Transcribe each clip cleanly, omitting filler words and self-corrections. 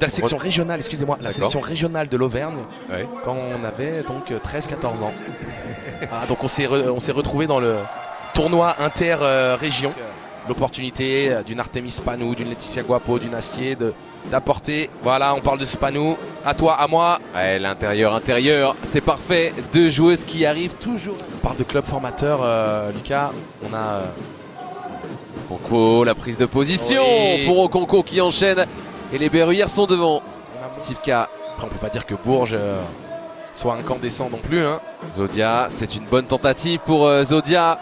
la section régionale, excusez-moi, la section régionale de l'Auvergne, quand on avait donc 13-14 ans. Ah, donc on s'est retrouvé dans le tournoi inter-région. L'opportunité d'une Artemis Spanou, d'une Laetitia Guapo, d'une Astier d'apporter. Voilà, on parle de Spanou. À toi, à moi. Ouais, l'intérieur, c'est parfait. Deux joueuses qui arrivent toujours. On parle de club formateur, Lucas. On a Okonko, la prise de position pour Okonko qui enchaîne. Et les Berruyères sont devant. Sivka. Après, on peut pas dire que Bourges soit incandescent non plus. Hein. Zodia, c'est une bonne tentative pour Zodia.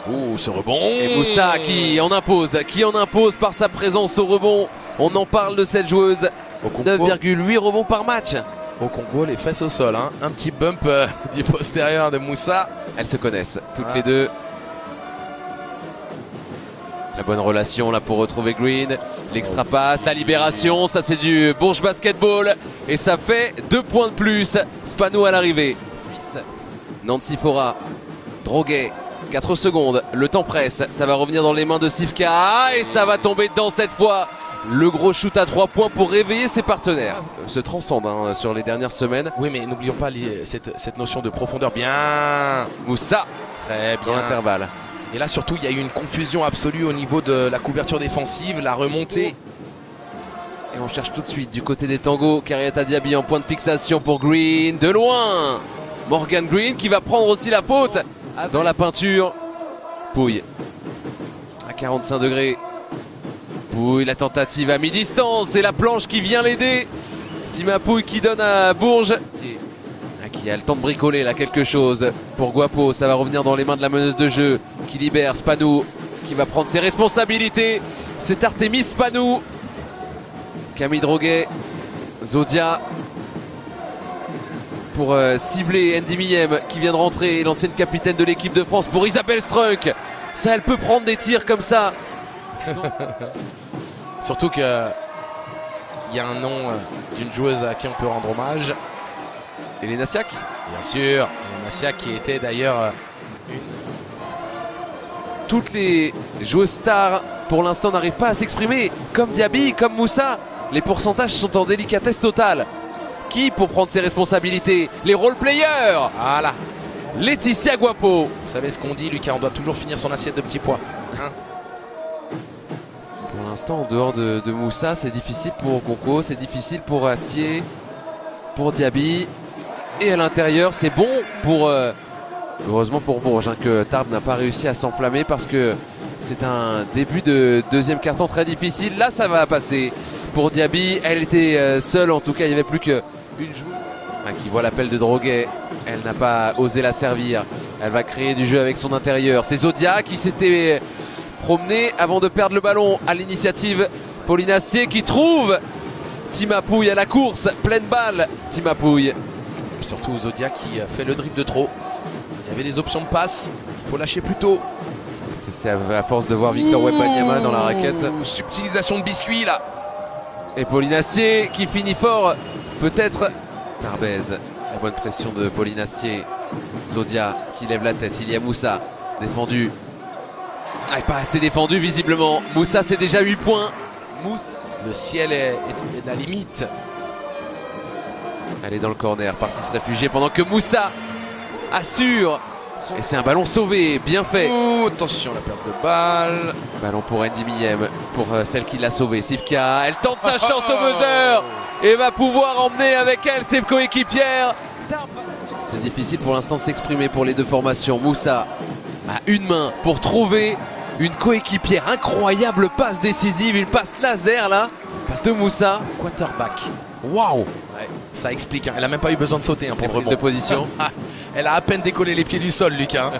Ouh, ce rebond. Et Moussa qui en impose par sa présence au rebond. On en parle de cette joueuse. 9,8 rebonds par match. Okonko, les fesses au sol. Hein. Un petit bump du postérieur de Moussa. Elles se connaissent toutes les deux. La bonne relation là pour retrouver Green. L'extra passe, la libération. Ça c'est du Bourges Basketball. Et ça fait 2 points de plus. Spanou à l'arrivée. Nancy Fora. Droguet. 4 secondes, le temps presse, ça va revenir dans les mains de Sivka et ça va tomber dedans cette fois. Le gros shoot à 3 points pour réveiller ses partenaires. Se transcende hein, sur les dernières semaines. Oui, mais n'oublions pas cette notion de profondeur. Bien Moussa, très bien dans l'intervalle. Et là surtout il y a eu une confusion absolue au niveau de la couverture défensive, la remontée. Et on cherche tout de suite du côté des tangos. Kariata Diaby en point de fixation pour Green. De loin, Morgan Green qui va prendre aussi la faute. Dans la peinture, Pouille à 45 degrés. Pouille, la tentative à mi-distance et la planche qui vient l'aider. Tima Pouille qui donne à Bourges. Qui a le temps de bricoler là quelque chose pour Guapo. Ça va revenir dans les mains de la meneuse de jeu qui libère Spanou qui va prendre ses responsabilités. C'est Artemis Spanou. Camille Droguet, Zodia. Pour cibler Andy Miem qui vient de rentrer, l'ancienne capitaine de l'équipe de France pour Isabelle Strunk. Ça, elle peut prendre des tirs comme ça. Surtout qu'il y a un nom d'une joueuse à qui on peut rendre hommage. Elena Siak. Bien sûr, Elena Siak qui était d'ailleurs une... Toutes les joueuses stars pour l'instant n'arrivent pas à s'exprimer. Comme Diaby, comme Moussa. Les pourcentages sont en délicatesse totale. Qui pour prendre ses responsabilités? Les role-players. Voilà. Laetitia Guapo. Vous savez ce qu'on dit, Lucas, on doit toujours finir son assiette de petits pois. Hein? Pour l'instant, en dehors de Moussa, c'est difficile pour Okonko, c'est difficile pour Astier, pour Diaby. Et à l'intérieur, c'est bon pour... heureusement pour Bourges, hein, que Tarbes n'a pas réussi à s'enflammer parce que c'est un début de deuxième carton très difficile. Là, ça va passer pour Diaby. Elle était seule, en tout cas, il n'y avait plus qu'une joueuse qui voit l'appel de Droguet. Elle n'a pas osé la servir. Elle va créer du jeu avec son intérieur. C'est Zodia qui s'était promené avant de perdre le ballon à l'initiative. Pauline Astier qui trouve Tima Pouille à la course. Pleine balle, Tima Pouille. Et surtout Zodia qui fait le dribble de trop. Il y avait des options de passe. Il faut lâcher plus tôt. C'est à force de voir Victor Wembanyama dans la raquette. Subtilisation de biscuit là. Et Pauline Astier qui finit fort. Peut-être Tarbez. La bonne pression de Pauline Astier. Zodia qui lève la tête. Il y a Moussa. Défendu. Ah, pas assez défendu visiblement. Moussa c'est déjà 8 points. Moussa. Le ciel est la limite. Elle est dans le corner. Partie se réfugier pendant que Moussa assure. Et c'est un ballon sauvé, bien fait. Oh, attention la perte de balle. Ballon pour Andy Miem, pour celle qui l'a sauvé, Sivka. Elle tente sa chance au buzzer et va pouvoir emmener avec elle ses coéquipières. C'est difficile pour l'instant de s'exprimer pour les deux formations. Moussa à une main pour trouver une coéquipière. Incroyable passe décisive, une passe laser là. Passe de Moussa. Quarterback. Waouh. Ouais, ça explique. Elle a même pas eu besoin de sauter pour le rebond. De position. Elle a à peine décollé les pieds du sol, Lucas.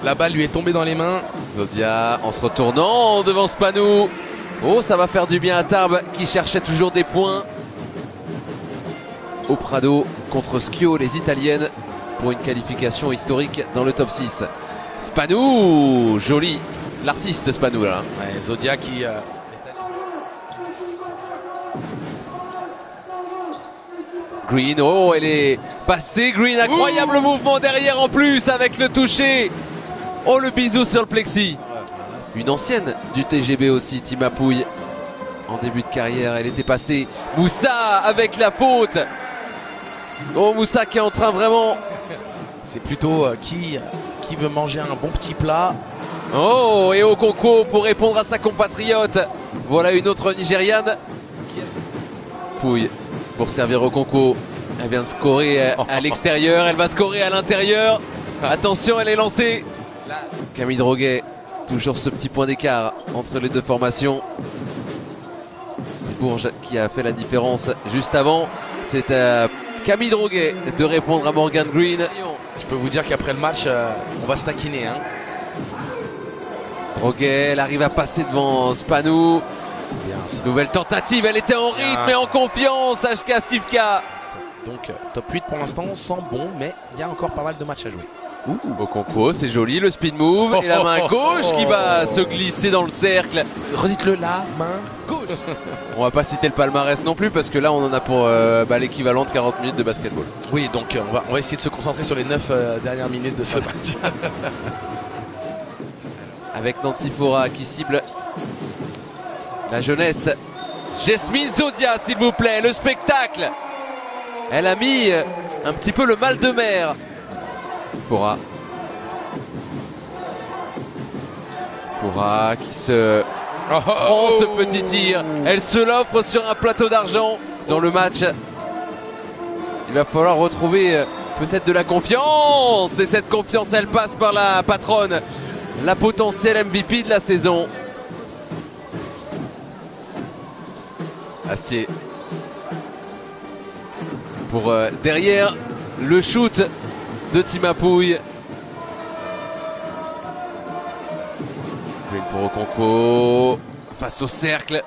La balle lui est tombée dans les mains. Zodia en se retournant devant Spanou. Oh, ça va faire du bien à Tarbes qui cherchait toujours des points. Au Prado contre Schio, les Italiennes, pour une qualification historique dans le top 6. Spanou, joli. L'artiste Spanou là. Ouais, Zodia qui... Green, oh elle est passée Green, incroyable mouvement derrière en plus avec le toucher. Oh le bisou sur le plexi. Une ancienne du TGB aussi, Tima Pouille. en début de carrière. Elle était passée. Moussa avec la faute. Oh, Moussa qui est en train vraiment... C'est plutôt qui veut manger un bon petit plat. Oh, et Okonkwo pour répondre à sa compatriote. Voilà une autre Nigériane. Pouille pour servir Okonkwo. Elle vient de scorer à l'extérieur. Elle va scorer à l'intérieur. Attention, elle est lancée. Camille Droguet, toujours ce petit point d'écart entre les deux formations. C'est Bourges qui a fait la différence juste avant. C'est à Camille Droguet de répondre à Morgan Green. Je peux vous dire qu'après le match, on va se taquiner. Hein. Droguet, elle arrive à passer devant Spanou. Nouvelle tentative, elle était en rythme et en confiance. HK Skivka. Donc top 8 pour l'instant, sent bon, mais il y a encore pas mal de matchs à jouer. Okonkwo, c'est joli, le speed move et la main gauche qui va se glisser dans le cercle. Redites-le, la main gauche. On va pas citer le palmarès non plus parce que là on en a pour l'équivalent de 40 minutes de basketball. Oui, donc on va essayer de se concentrer sur les 9 dernières minutes de ce match. Avec Nancy Fora qui cible la jeunesse. Jasmine Zodia, s'il vous plaît, le spectacle. Elle a mis un petit peu le mal de mer. Fora qui se prend ce petit tir. Elle se l'offre sur un plateau d'argent dans le match. Il va falloir retrouver peut-être de la confiance. Et cette confiance, elle passe par la patronne, la potentielle MVP de la saison. Astier pour derrière le shoot de Tima Pouille. Pour Okonkwo face au cercle.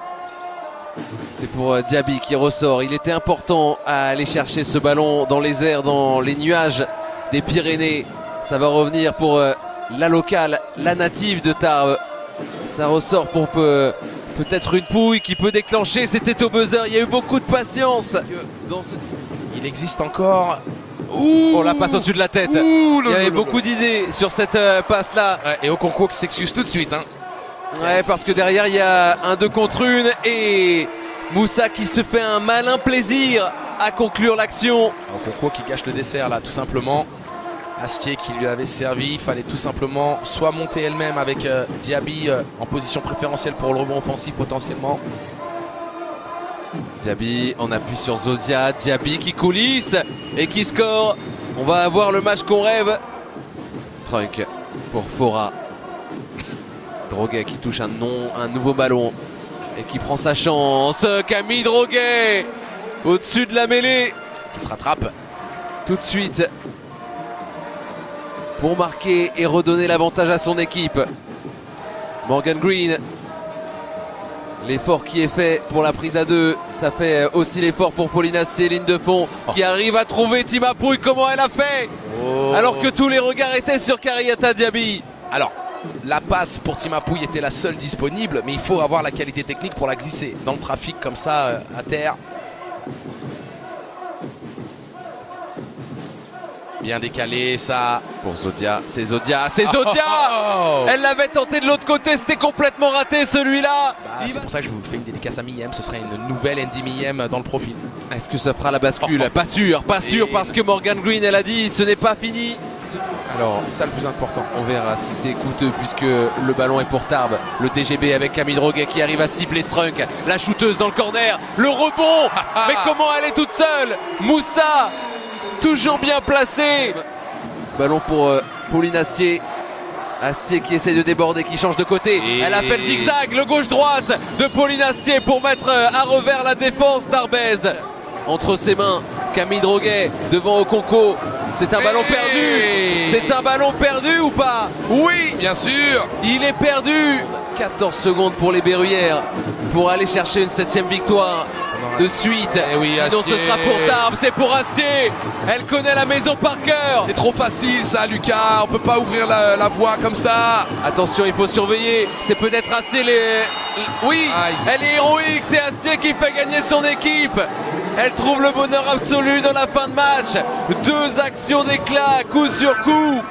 C'est pour Diaby qui ressort. Il était important à aller chercher ce ballon dans les airs, dans les nuages des Pyrénées. Ça va revenir pour la locale, la native de Tarbes. Ça ressort pour peut-être une Pouille qui peut déclencher. C'était au buzzer. Il y a eu beaucoup de patience. Il existe encore... On la passe au-dessus de la tête. Il y avait beaucoup d'idées sur cette passe-là. Ouais, et Okonkwo qui s'excuse tout de suite. Hein. Ouais, parce que derrière il y a un 2 contre 1 et Moussa qui se fait un malin plaisir à conclure l'action. Okonkwo qui gâche le dessert là, tout simplement. Astier qui lui avait servi. Il fallait tout simplement soit monter elle-même avec Diaby en position préférentielle pour le rebond offensif potentiellement. Diaby en appui sur Zodia. Diaby qui coulisse et qui score. On va avoir le match qu'on rêve. Strunk pour Fora. Droguet qui touche un nouveau ballon et qui prend sa chance. Camille Droguet au-dessus de la mêlée qui se rattrape tout de suite pour marquer et redonner l'avantage à son équipe. Morgan Green. L'effort qui est fait pour la prise à 2, ça fait aussi l'effort pour Paulina Céline de fond qui arrive à trouver Tima Pouille. Comment elle a fait alors que tous les regards étaient sur Kariata Diaby. Alors, la passe pour Tima Pouille était la seule disponible, mais il faut avoir la qualité technique pour la glisser dans le trafic comme ça à terre. Bien décalé ça. Pour Zodia, c'est Zodia, c'est Zodia. Elle l'avait tenté de l'autre côté, c'était complètement raté celui-là. C'est pour ça que je vous fais une dédicace à Miem, ce serait une nouvelle Andy Miem dans le profil. Est-ce que ça fera la bascule? Pas sûr, pas sûr, parce que Morgan Green, elle a dit ce n'est pas fini. Alors, c'est ça le plus important. On verra si c'est coûteux puisque le ballon est pour Tarbes. Le TGB avec Camille Droguet qui arrive à cibler Strunk. La shooteuse dans le corner. Le rebond. Mais comment elle est toute seule? Moussa, toujours bien placé. Ballon pour Pauline Astier. Astier qui essaie de déborder, qui change de côté. Elle a fait le zigzag, le gauche-droite de Pauline Astier pour mettre à revers la défense d'Arbaise. Entre ses mains, Camille Droguet devant Okonkwo. C'est un ballon perdu. C'est un ballon perdu ou pas? Oui, bien sûr. Il est perdu. 14 secondes pour les Berruyères pour aller chercher une 7e victoire de suite. Sinon ce sera pour Tarbes, c'est pour Astier. Elle connaît la maison par cœur. C'est trop facile ça, Lucas. On peut pas ouvrir la voie comme ça. Attention, il faut surveiller. C'est peut-être Astier Oui, elle est héroïque. C'est Astier qui fait gagner son équipe. Elle trouve le bonheur absolu dans la fin de match. 2 actions d'éclat, coup sur coup.